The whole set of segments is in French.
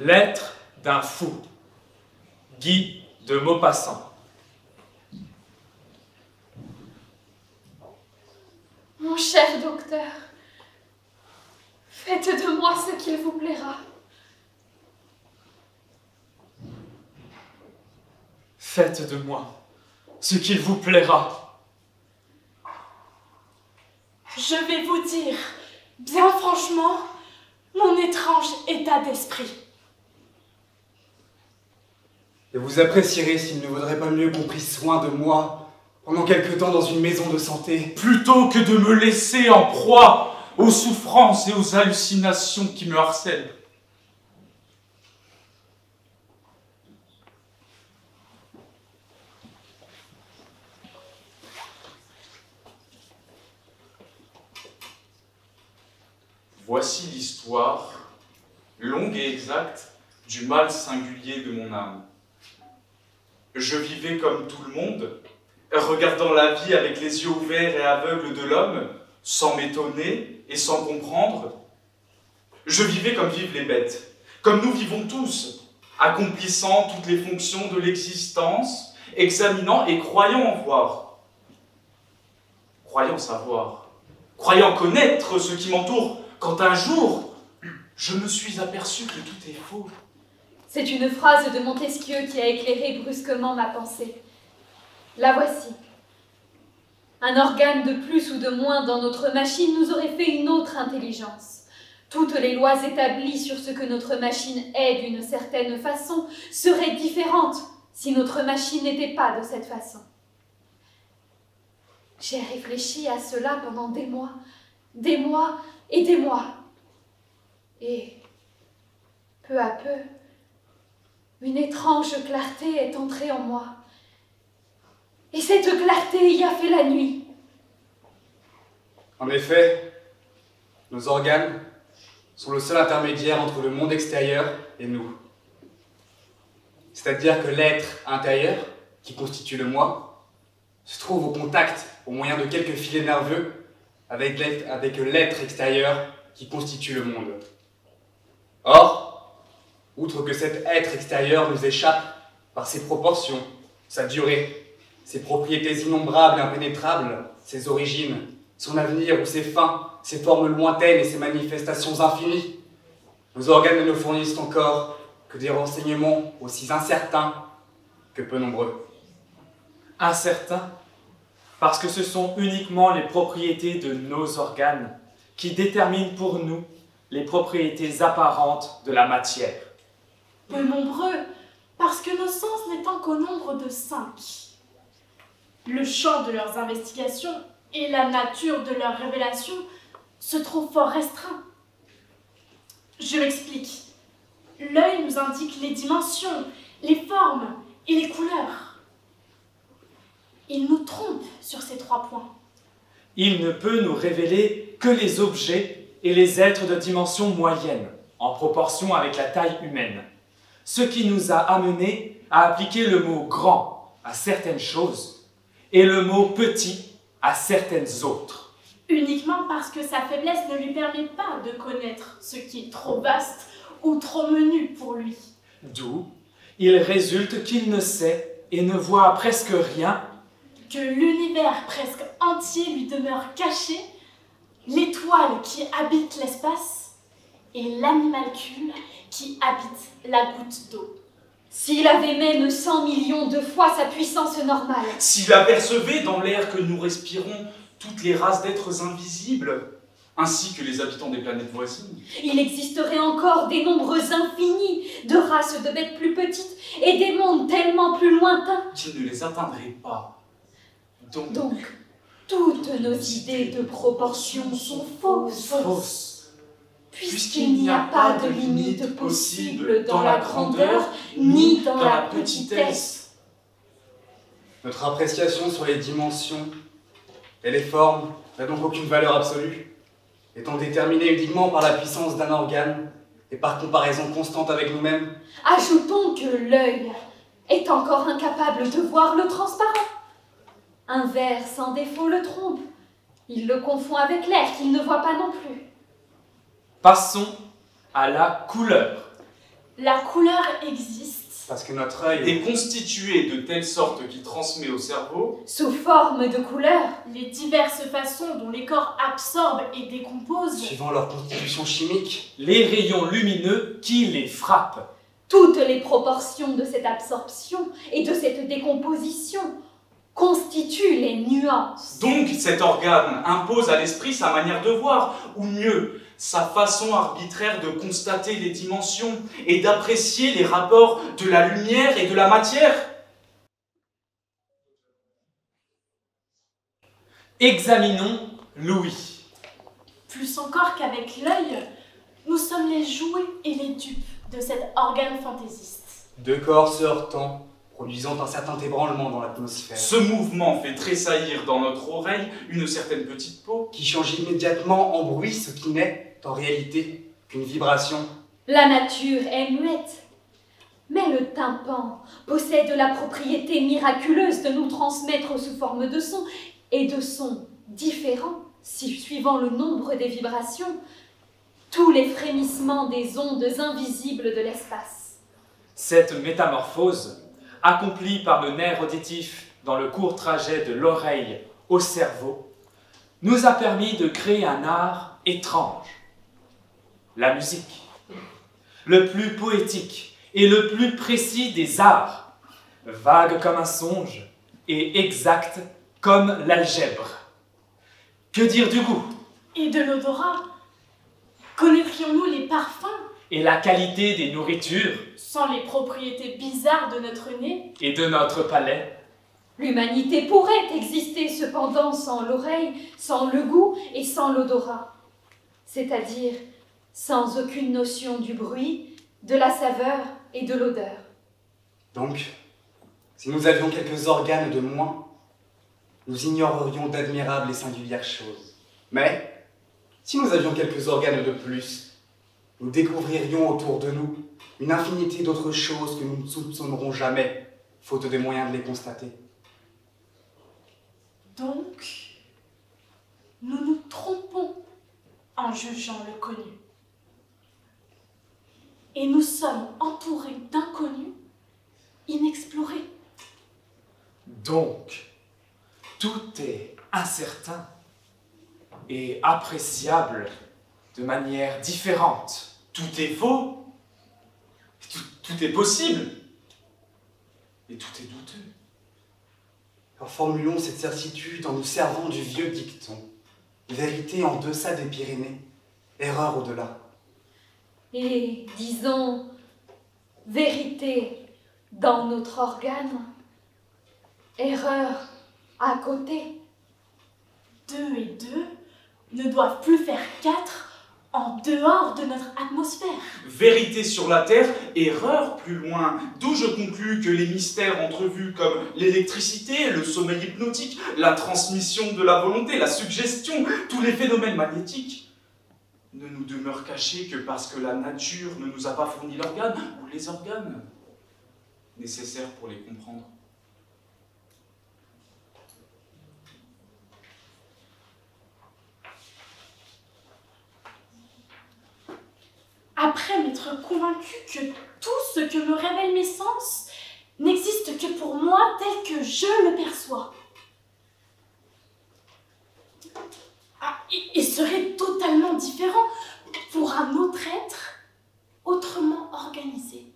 Lettre d'un fou. Guy de Maupassant. Mon cher docteur, faites de moi ce qu'il vous plaira. Faites de moi ce qu'il vous plaira. Je vais vous dire, bien franchement, mon étrange état d'esprit. Et vous apprécierez s'il ne vaudrait pas mieux qu'on prisse soin de moi pendant quelque temps dans une maison de santé. Plutôt que de me laisser en proie aux souffrances et aux hallucinations qui me harcèlent. Voici l'histoire, longue et exacte, du mal singulier de mon âme. Je vivais comme tout le monde, regardant la vie avec les yeux ouverts et aveugles de l'homme, sans m'étonner et sans comprendre. Je vivais comme vivent les bêtes, comme nous vivons tous, accomplissant toutes les fonctions de l'existence, examinant et croyant en voir. Croyant savoir, croyant connaître ce qui m'entoure, quand un jour, je me suis aperçu que tout est faux. C'est une phrase de Montesquieu qui a éclairé brusquement ma pensée. La voici. Un organe de plus ou de moins dans notre machine nous aurait fait une autre intelligence. Toutes les lois établies sur ce que notre machine est d'une certaine façon seraient différentes si notre machine n'était pas de cette façon. J'ai réfléchi à cela pendant des mois et des mois. Et peu à peu, une étrange clarté est entrée en moi. Et cette clarté y a fait la nuit. En effet, nos organes sont le seul intermédiaire entre le monde extérieur et nous. C'est-à-dire que l'être intérieur, qui constitue le moi, se trouve au contact, au moyen de quelques filets nerveux, avec l'être extérieur qui constitue le monde. Or, outre que cet être extérieur nous échappe par ses proportions, sa durée, ses propriétés innombrables et impénétrables, ses origines, son avenir ou ses fins, ses formes lointaines et ses manifestations infinies, nos organes ne nous fournissent encore que des renseignements aussi incertains que peu nombreux. Incertains, parce que ce sont uniquement les propriétés de nos organes qui déterminent pour nous les propriétés apparentes de la matière. Peu nombreux, parce que nos sens n'étant qu'au nombre de 5. Le champ de leurs investigations et la nature de leurs révélations se trouvent fort restreints. Je m'explique. L'œil nous indique les dimensions, les formes et les couleurs. Il nous trompe sur ces 3 points. Il ne peut nous révéler que les objets et les êtres de dimension moyenne, en proportion avec la taille humaine. Ce qui nous a amenés à appliquer le mot « grand » à certaines choses et le mot « petit » à certaines autres. Uniquement parce que sa faiblesse ne lui permet pas de connaître ce qui est trop vaste ou trop menu pour lui. D'où il résulte qu'il ne sait et ne voit presque rien, que l'univers presque entier lui demeure caché, l'étoile qui habite l'espace et l'animalcule qui habite la goutte d'eau. S'il avait même 100 millions de fois sa puissance normale. s'il apercevait dans l'air que nous respirons toutes les races d'êtres invisibles, ainsi que les habitants des planètes voisines. Il existerait encore des nombres infinis de races de bêtes plus petites et des mondes tellement plus lointains Qu'il ne les atteindrait pas. Donc, toutes nos idées de proportion sont fausses. Puisqu'il n'y a pas de limite possible dans la grandeur ni dans la petitesse. Notre appréciation sur les dimensions et les formes n'a donc aucune valeur absolue, étant déterminée uniquement par la puissance d'un organe et par comparaison constante avec nous-mêmes. Ajoutons que l'œil est encore incapable de voir le transparent. Un verre sans défaut le trompe. Il le confond avec l'air qu'il ne voit pas non plus. Passons à la couleur. La couleur existe. Parce que notre œil est constitué de telle sorte qu'il transmet au cerveau, sous forme de couleurs, Les diverses façons dont les corps absorbent et décomposent. suivant leur constitution chimique, les rayons lumineux qui les frappent. toutes les proportions de cette absorption et de cette décomposition constituent les nuances. donc cet organe impose à l'esprit sa manière de voir, ou mieux, sa façon arbitraire de constater les dimensions et d'apprécier les rapports de la lumière et de la matière. Examinons l'ouïe. Plus encore qu'avec l'œil, nous sommes les jouets et les dupes de cet organe fantaisiste. deux corps se heurtant, produisant un certain ébranlement dans l'atmosphère, Ce mouvement fait tressaillir dans notre oreille une certaine petite peau. qui change immédiatement en bruit ce qui n'est, en réalité, qu'une vibration. La nature est muette, mais le tympan possède la propriété miraculeuse de nous transmettre sous forme de sons et de sons différents, suivant le nombre des vibrations, tous les frémissements des ondes invisibles de l'espace. Cette métamorphose, accomplie par le nerf auditif dans le court trajet de l'oreille au cerveau, nous a permis de créer un art étrange. La musique, le plus poétique et le plus précis des arts, vague comme un songe et exact comme l'algèbre. Que dire du goût Et de l'odorat. Connaîtrions-nous les parfums et la qualité des nourritures sans les propriétés bizarres de notre nez? et de notre palais? L'humanité pourrait exister cependant sans l'oreille, sans le goût et sans l'odorat, c'est-à-dire sans aucune notion du bruit, de la saveur et de l'odeur. Donc, si nous avions quelques organes de moins, nous ignorerions d'admirables et singulières choses. Mais, si nous avions quelques organes de plus, nous découvririons autour de nous une infinité d'autres choses que nous ne soupçonnerons jamais, faute de moyens de les constater. Donc, nous nous trompons en jugeant le connu. Et nous sommes entourés d'inconnus, inexplorés. Donc, tout est incertain et appréciable de manière différente. Tout est faux, tout est possible, et tout est douteux. Alors formulons cette certitude en nous servant du vieux dicton. Vérité en deçà des Pyrénées, erreur au-delà. Et disons vérité dans notre organe, erreur à côté. 2 et 2 ne doivent plus faire 4 en dehors de notre atmosphère. Vérité sur la Terre, erreur plus loin, d'où je conclus que les mystères entrevus comme l'électricité, le sommeil hypnotique, la transmission de la volonté, la suggestion, tous les phénomènes magnétiques, ne nous demeurent cachés que parce que la nature ne nous a pas fourni l'organe, ou les organes, nécessaires pour les comprendre. Après m'être convaincu que tout ce que me révèlent mes sens n'existe que pour moi tel que je le perçois. Et serait totalement différent pour un autre être autrement organisé.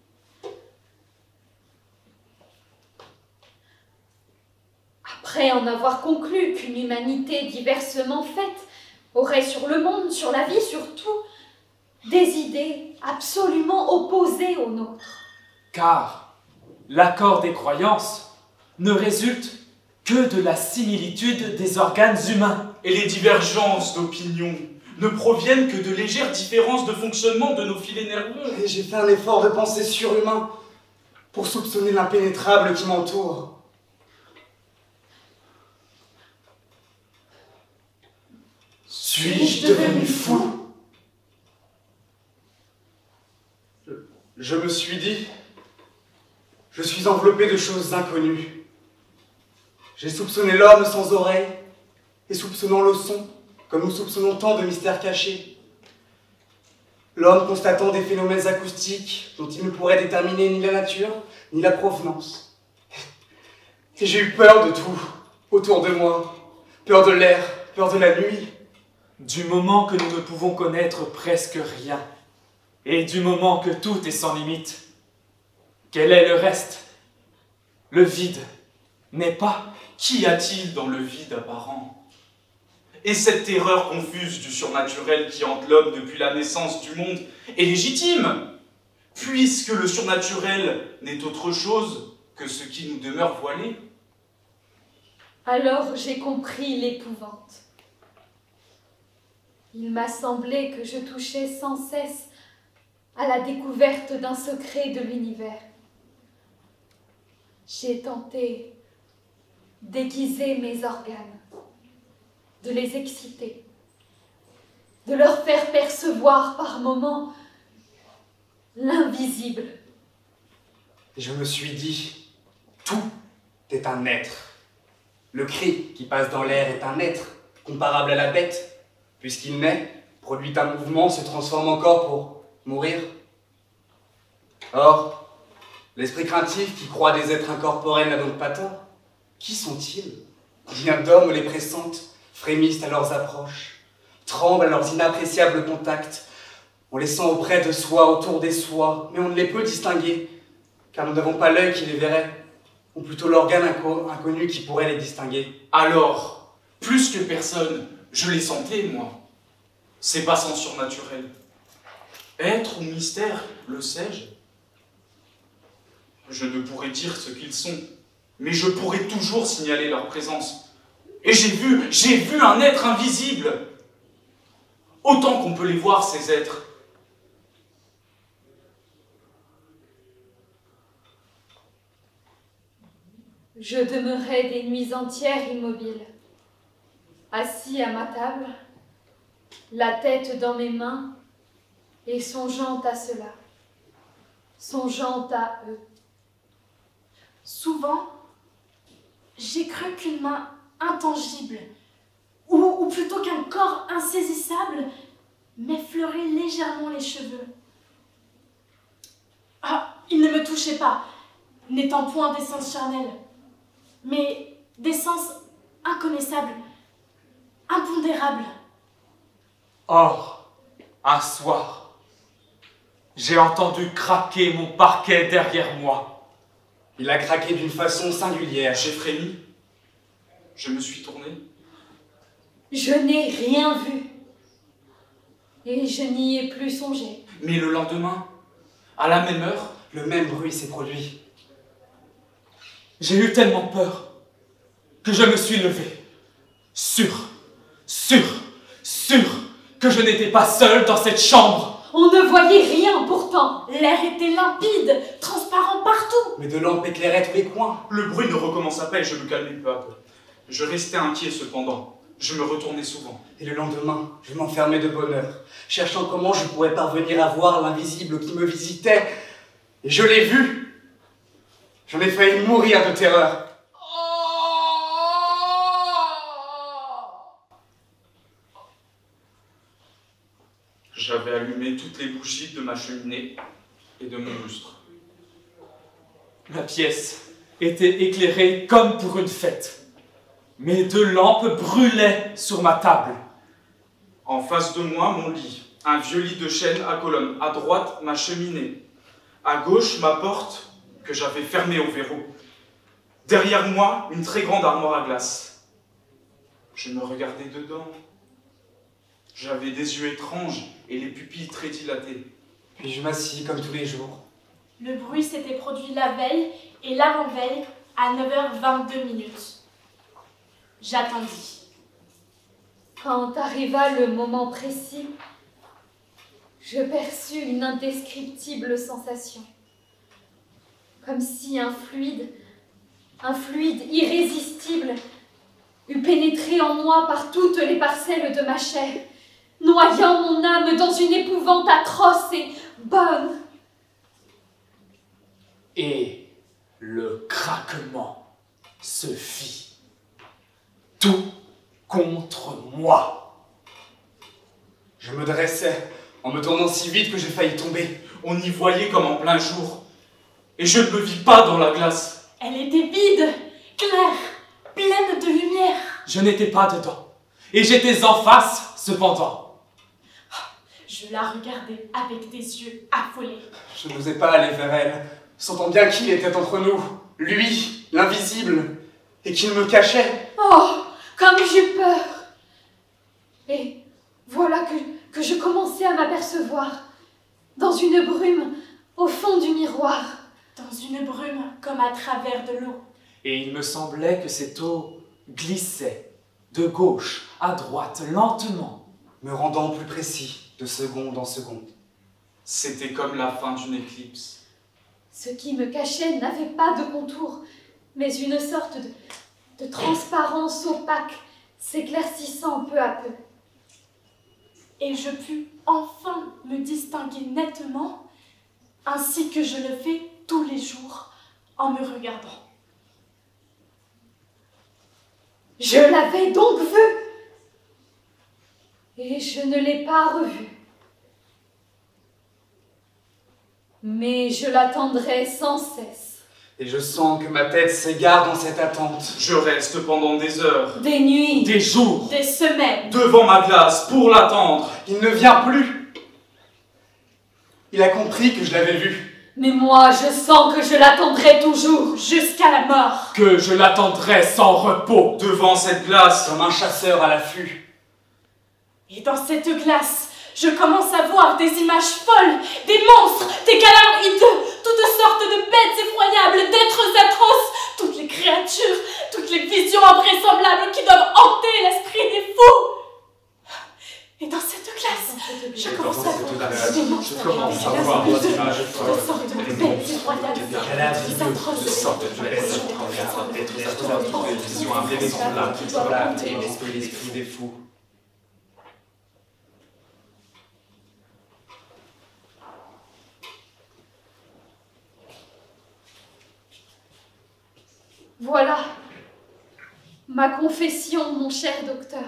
Après en avoir conclu qu'une humanité diversement faite aurait sur le monde, sur la vie, sur tout, des idées absolument opposées aux nôtres. Car l'accord des croyances ne résulte que de la similitude des organes humains. Et les divergences d'opinion ne proviennent que de légères différences de fonctionnement de nos filets nerveux. Et j'ai fait un effort de pensée surhumain pour soupçonner l'impénétrable qui m'entoure. Suis-je devenu fou? Je me suis dit, je suis enveloppé de choses inconnues. J'ai soupçonné l'homme sans oreille, et soupçonnant le son, comme nous soupçonnons tant de mystères cachés. L'homme constatant des phénomènes acoustiques dont il ne pourrait déterminer ni la nature, ni la provenance. Et j'ai eu peur de tout, autour de moi. Peur de l'air, peur de la nuit. Du moment que nous ne pouvons connaître presque rien, et du moment que tout est sans limite, quel est le reste? Le vide n'est pas. Qu'y a-t-il dans le vide apparent? Et cette terreur confuse du surnaturel qui hante l'homme depuis la naissance du monde est légitime, puisque le surnaturel n'est autre chose que ce qui nous demeure voilé. Alors j'ai compris l'épouvante. Il m'a semblé que je touchais sans cesse à la découverte d'un secret de l'univers. J'ai tenté d'aiguiser mes organes, de les exciter, de leur faire percevoir par moments l'invisible. Et je me suis dit, tout est un être. Le cri qui passe dans l'air est un être, comparable à la bête, puisqu'il naît, produit un mouvement, se transforme encore pour mourir. Or, l'esprit craintif qui croit des êtres incorporels n'a donc pas tort. Qui sont-ils? Combien d'hommes les pressentent, frémissent à leurs approches, tremblent à leurs inappréciables contacts. On les sent auprès de soi, autour des soi, mais on ne les peut distinguer, car nous n'avons pas l'œil qui les verrait, ou plutôt l'organe inconnu qui pourrait les distinguer. Alors, plus que personne, je les sentais, moi. C'est pas sans surnaturel. Être ou mystère, le sais-je? Je ne pourrais dire ce qu'ils sont, mais je pourrais toujours signaler leur présence. Et j'ai vu un être invisible. Autant qu'on peut les voir, ces êtres. Je demeurais des nuits entières immobile, assis à ma table, la tête dans mes mains, et songeant à cela, songeant à eux. Souvent, j'ai cru qu'une main intangible, ou plutôt qu'un corps insaisissable, m'effleurait légèrement les cheveux. Ah, il ne me touchait pas, n'étant point d'essence charnelle, mais d'essence inconnaissable, impondérable. Or, un soir, j'ai entendu craquer mon parquet derrière moi. Il a craqué d'une façon singulière. J'ai frémi. Je me suis tourné. Je n'ai rien vu, et je n'y ai plus songé. Mais le lendemain, à la même heure, Le même bruit s'est produit. J'ai eu tellement peur que je me suis levé, sûr que je n'étais pas seul dans cette chambre. On ne voyait rien pourtant. L'air était limpide, transparent partout. Mais de lampes éclairaient tous les coins. le bruit ne recommença pas et je me calmai peu à peu. Je restais inquiet cependant. Je me retournais souvent. Et le lendemain, je m'enfermais de bonheur, cherchant comment je pourrais parvenir à voir l'invisible qui me visitait. Et je l'ai vu. J'en ai failli mourir de terreur. J'avais allumé toutes les bougies de ma cheminée et de mon lustre. La pièce était éclairée comme pour une fête. Mes 2 lampes brûlaient sur ma table. En face de moi, mon lit, un vieux lit de chêne à colonnes. À droite, ma cheminée. À gauche, ma porte que j'avais fermée au verrou. Derrière moi, une très grande armoire à glace. Je me regardais dedans. J'avais des yeux étranges et les pupilles très dilatées. Puis je m'assis comme tous les jours. Le bruit s'était produit la veille et l'avant-veille à 9h22. J'attendis. Quand arriva le moment précis, je perçus une indescriptible sensation. Comme si un fluide irrésistible, eût pénétré en moi par toutes les parcelles de ma chair, noyant mon âme dans une épouvante atroce et bonne. Et le craquement se fit. Tout contre moi. Je me dressais en me tournant si vite que j'ai failli tomber. On y voyait comme en plein jour. Et je ne me vis pas dans la glace. Elle était vide, claire, pleine de lumière. Je n'étais pas dedans. Et j'étais en face, cependant. Je la regardais avec des yeux affolés. Je n'osais pas aller vers elle, sentant bien qu'il était entre nous, lui, l'invisible, et qu'il me cachait. Oh, comme j'eus peur! Et voilà que je commençais à m'apercevoir, dans une brume, au fond du miroir. Dans une brume comme à travers de l'eau. Et il me semblait que cette eau glissait de gauche à droite, lentement. Me rendant plus précis de seconde en seconde. C'était comme la fin d'une éclipse. Ce qui me cachait n'avait pas de contour, mais une sorte de transparence opaque, s'éclaircissant peu à peu. Et je pus enfin me distinguer nettement, ainsi que je le fais tous les jours en me regardant. Je l'avais donc vue, et je ne l'ai pas revue. Mais je l'attendrai sans cesse. Et je sens que ma tête s'égare dans cette attente. Je reste pendant des heures, Des nuits, Des jours. Des semaines. devant ma glace pour l'attendre. Il ne vient plus. Il a compris que je l'avais vu. mais moi je sens que je l'attendrai toujours. Jusqu'à la mort. Que je l'attendrai sans repos. Devant cette glace, Comme un chasseur à l'affût. Et dans cette glace, je commence à voir des images folles, des monstres, des cadavres hideux, toutes sortes de bêtes effroyables, d'êtres atroces, toutes les créatures, toutes les visions invraisemblables qui doivent hanter l'esprit des fous. Et dans cette glace, je commence à voir des monstres, je commence à voir des des images toutes folles, sortes de bêtes effroyables, des atroces, de sortes de bêtes effroyables, des visions invraisemblables qui doivent hanter l'esprit des fous. Voilà ma confession, mon cher docteur.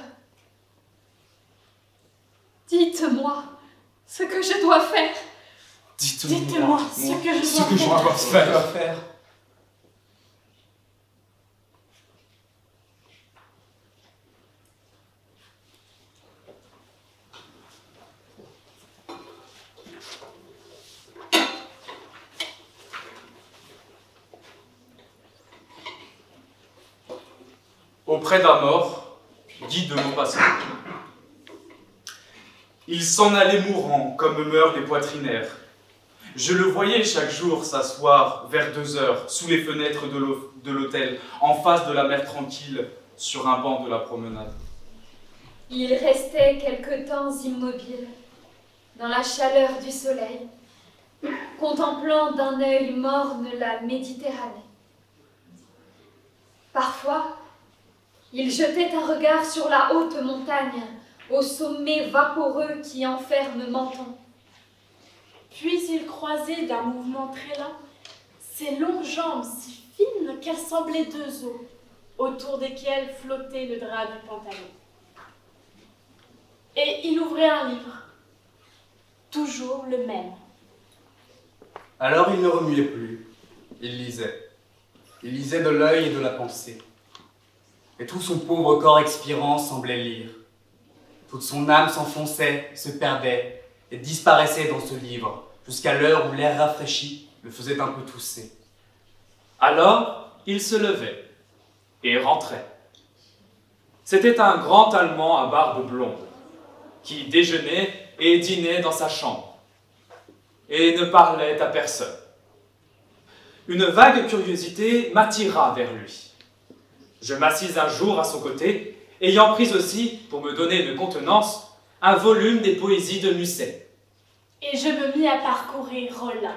Dites-moi ce que je dois faire. dites-moi ce que je dois faire. dois faire. Auprès d'un mort, Guy de Maupassant. Il s'en allait mourant, comme meurent les poitrinaires. Je le voyais chaque jour s'asseoir vers 2 heures, sous les fenêtres de l'hôtel, en face de la mer tranquille, sur un banc de la promenade. Il restait quelque temps immobile, dans la chaleur du soleil, contemplant d'un œil morne la Méditerranée. Parfois, il jetait un regard sur la haute montagne, au sommet vaporeux qui enferme Menton. Puis il croisait d'un mouvement très lent ses longues jambes si fines qu'elles semblaient 2 os, autour desquelles flottait le drap du pantalon. Et il ouvrait un livre, toujours le même. Alors il ne remuait plus. Il lisait. Il lisait de l'œil et de la pensée. Et tout son pauvre corps expirant semblait lire. Toute son âme s'enfonçait, se perdait et disparaissait dans ce livre, jusqu'à l'heure où l'air rafraîchi le faisait un peu tousser. Alors, il se levait et rentrait. C'était un grand Allemand à barbe blonde, qui déjeunait et dînait dans sa chambre, et ne parlait à personne. Une vague curiosité m'attira vers lui. Je m'assis un jour à son côté, ayant pris aussi, pour me donner une contenance, un volume des poésies de Musset. Et je me mis à parcourir Rollin.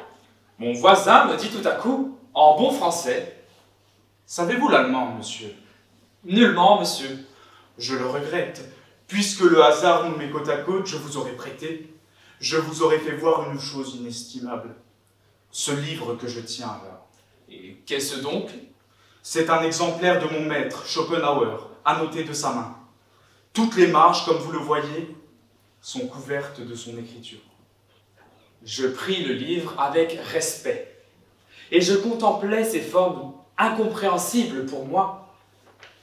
Mon voisin me dit tout à coup, en bon français, « Savez-vous l'allemand, monsieur ?»« Nullement, monsieur. » Je le regrette. Puisque le hasard nous met côte à côte, je vous aurais prêté, je vous aurais fait voir une chose inestimable. Ce livre que je tiens là. Et qu'est-ce donc? C'est un exemplaire de mon maître, Schopenhauer, annoté de sa main. Toutes les marges, comme vous le voyez, sont couvertes de son écriture. Je pris le livre avec respect, et je contemplais ces formes incompréhensibles pour moi,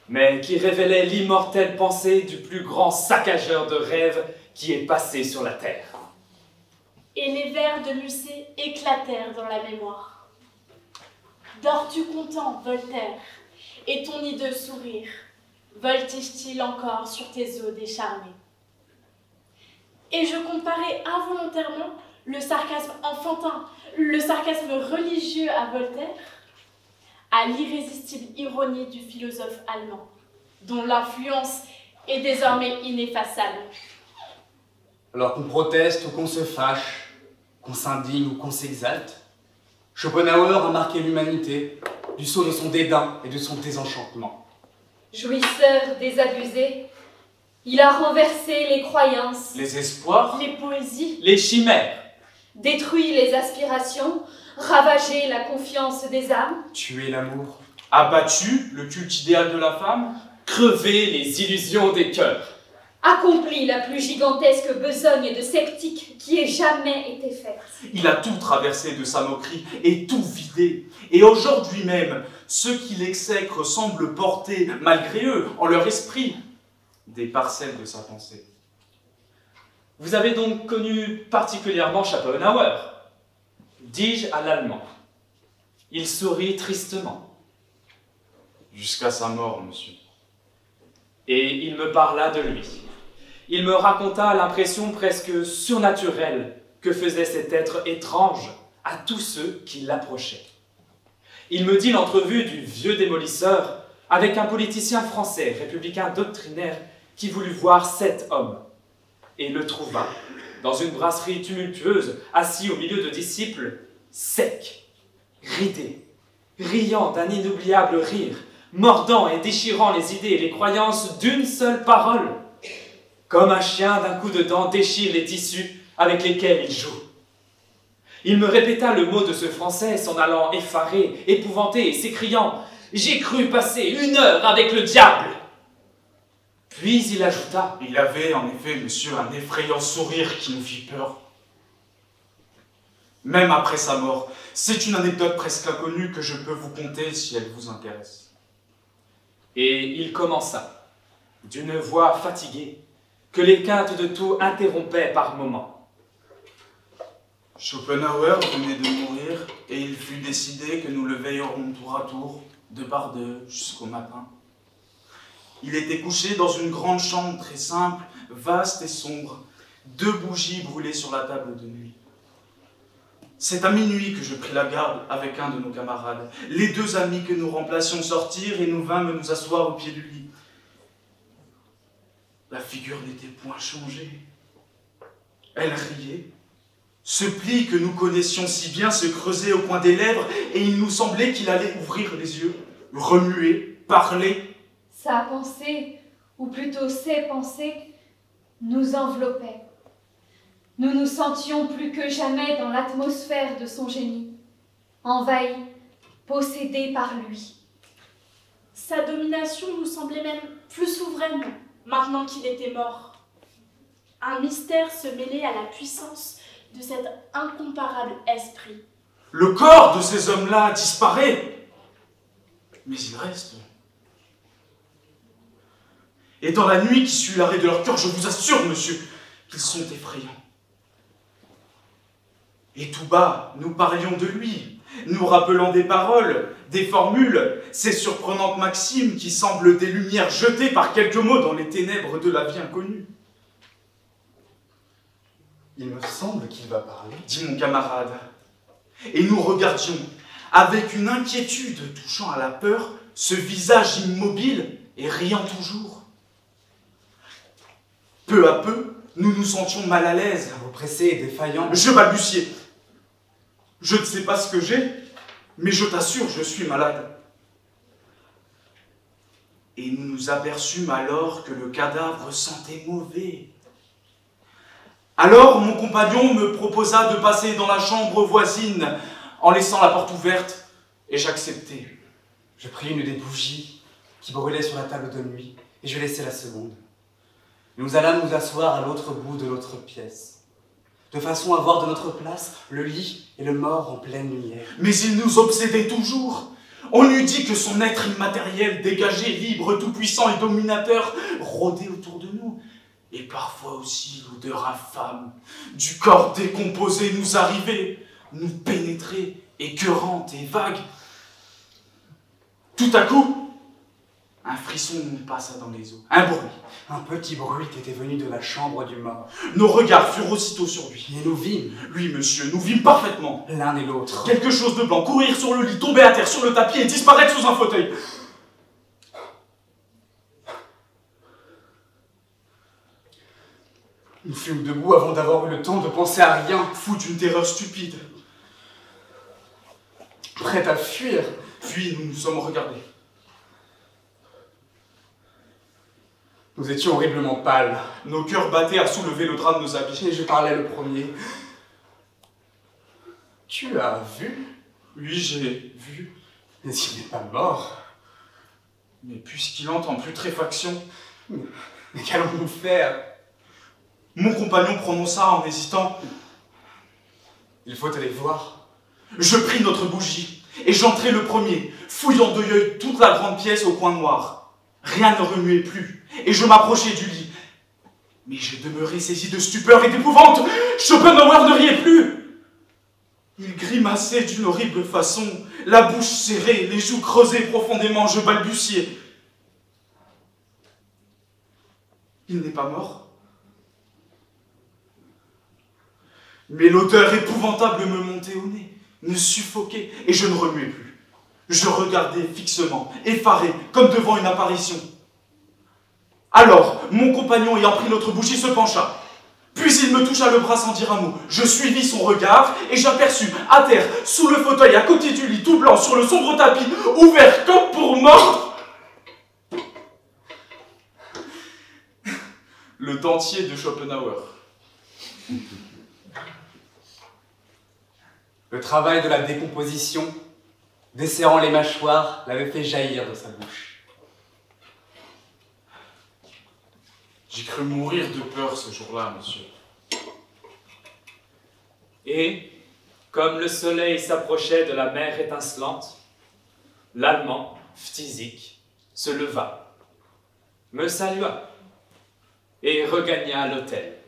mais qui révélaient l'immortelle pensée du plus grand saccageur de rêves qui est passé sur la terre. Et les vers de Musset éclatèrent dans la mémoire. Dors-tu content, Voltaire, et ton hideux sourire voltige-t-il encore sur tes os décharnés? Et je comparais involontairement le sarcasme enfantin, le sarcasme religieux à Voltaire, à l'irrésistible ironie du philosophe allemand, dont l'influence est désormais ineffaçable. Alors qu'on proteste ou qu'on se fâche, qu'on s'indigne ou qu'on s'exalte, Schopenhauer a marqué l'humanité du sceau de son dédain et de son désenchantement. Jouisseur désabusé, il a renversé les croyances, Les espoirs, Les poésies, Les chimères, détruit les aspirations, ravagé la confiance des âmes, Tuer l'amour, abattu le culte idéal de la femme, crever les illusions des cœurs. accompli la plus gigantesque besogne de sceptique qui ait jamais été faite. il a tout traversé de sa moquerie et tout vidé. Et aujourd'hui même, ceux qui l'exècrent semblent porter, malgré eux, en leur esprit, des parcelles de sa pensée. Vous avez donc connu particulièrement Schopenhauer, dis-je à l'allemand. Il sourit tristement. Jusqu'à sa mort, monsieur. Et il me parla de lui. Il me raconta l'impression presque surnaturelle que faisait cet être étrange à tous ceux qui l'approchaient. Il me dit l'entrevue du vieux démolisseur avec un politicien français, républicain doctrinaire, qui voulut voir 7 hommes, et le trouva dans une brasserie tumultueuse, assis au milieu de disciples, sec, ridé, riant d'un inoubliable rire, mordant et déchirant les idées et les croyances d'une seule parole, comme un chien d'un coup de dent déchire les tissus avec lesquels il joue. Il me répéta le mot de ce Français, s'en allant effaré, épouvanté, et s'écriant « J'ai cru passer 1 heure avec le diable !» Puis il ajouta Il avait en effet, monsieur, un effrayant sourire qui nous fit peur. Même après sa mort, c'est une anecdote presque inconnue que je peux vous conter si elle vous intéresse. Et il commença, d'une voix fatiguée, que les quintes de toux interrompaient par moments. Schopenhauer venait de mourir et il fut décidé que nous le veillerons tour à tour, 2 par 2, jusqu'au matin. Il était couché dans une grande chambre très simple, vaste et sombre, 2 bougies brûlées sur la table de nuit. C'est à minuit que je pris la garde avec un de nos camarades. Les 2 amis que nous remplacions sortirent et nous vînmes nous asseoir au pied du lit. La figure n'était point changée. Elle riait. Ce pli que nous connaissions si bien se creusait au coin des lèvres et il nous semblait qu'il allait ouvrir les yeux, remuer, parler. Sa pensée, ou plutôt ses pensées, nous enveloppaient. Nous nous sentions plus que jamais dans l'atmosphère de son génie, envahis, possédés par lui. sa domination nous semblait même plus souveraine maintenant qu'il était mort. Un mystère se mêlait à la puissance de cet incomparable esprit. Le corps de ces hommes-là disparaît, mais il reste. Et dans la nuit qui suit l'arrêt de leur cœur, je vous assure, monsieur, qu'ils sont effrayants. Et tout bas, nous parlions de lui, nous rappelant des paroles, des formules, ces surprenantes maximes qui semblent des lumières jetées par quelques mots dans les ténèbres de la vie inconnue. Il me semble qu'il va parler. Dit mon camarade. Et nous regardions, avec une inquiétude touchant à la peur, ce visage immobile et riant toujours. Peu à peu, nous nous sentions mal à l'aise. Oppressé et défaillant. Je balbutiai. Je ne sais pas ce que j'ai, mais je t'assure, je suis malade. Et nous nous aperçûmes alors que le cadavre sentait mauvais. Alors mon compagnon me proposa de passer dans la chambre voisine en laissant la porte ouverte, et j'acceptai. Je pris une des bougies qui brûlaient sur la table de nuit et je laissai la seconde. Nous allâmes nous asseoir à l'autre bout de notre pièce. de façon à voir de notre place le lit et le mort en pleine lumière. Mais il nous obsédait toujours. On eût dit que son être immatériel, dégagé, libre, tout-puissant et dominateur, rôdait autour de nous. Et parfois aussi l'odeur infâme du corps décomposé nous arrivait, nous pénétrait, écœurante et vague. Tout à coup, un frisson nous passa dans les os, un bruit. Un petit bruit était venu de la chambre du mort. Nos regards furent aussitôt sur lui. Et nous vîmes, Oui, monsieur, nous vîmes parfaitement. l'un et l'autre, Quelque chose de blanc courir sur le lit, tomber à terre sur le tapis et disparaître sous un fauteuil. nous fûmes debout avant d'avoir eu le temps de penser à rien, Fou d'une terreur stupide. prêts à fuir. Puis nous nous sommes regardés. Nous étions horriblement pâles. Nos cœurs battaient à soulever le drap de nos habits. Et je parlais le premier. Tu as vu? Oui, j'ai vu. Mais il n'est pas mort. Mais puisqu'il entre en putréfaction, Mais qu'allons-nous faire? mon compagnon prononça en hésitant. Il faut aller voir. Je pris notre bougie et j'entrai le premier, fouillant de l'œil toute la grande pièce au coin noir. Rien ne remuait plus et je m'approchai du lit. Mais je demeurai saisi de stupeur et d'épouvante. Schopenhauer ne riait plus. Il grimaçait d'une horrible façon, la bouche serrée, les joues creusées profondément. Je balbutiai. Il n'est pas mort. Mais l'odeur épouvantable me montait au nez, me suffoquait, et je ne remuais plus. Je regardais fixement, effaré, comme devant une apparition. Alors, mon compagnon ayant pris notre bougie se pencha. Puis il me toucha le bras sans dire un mot. Je suivis son regard, et j'aperçus, à terre, sous le fauteuil, à côté du lit, tout blanc, sur le sombre tapis, ouvert comme pour mordre, le dentier de Schopenhauer. Le travail de la décomposition, desserrant les mâchoires, l'avait fait jaillir de sa bouche. J'ai cru mourir de peur ce jour-là, monsieur. Et, comme le soleil s'approchait de la mer étincelante, l'Allemand, Phthisique, se leva, me salua et regagna l'hôtel.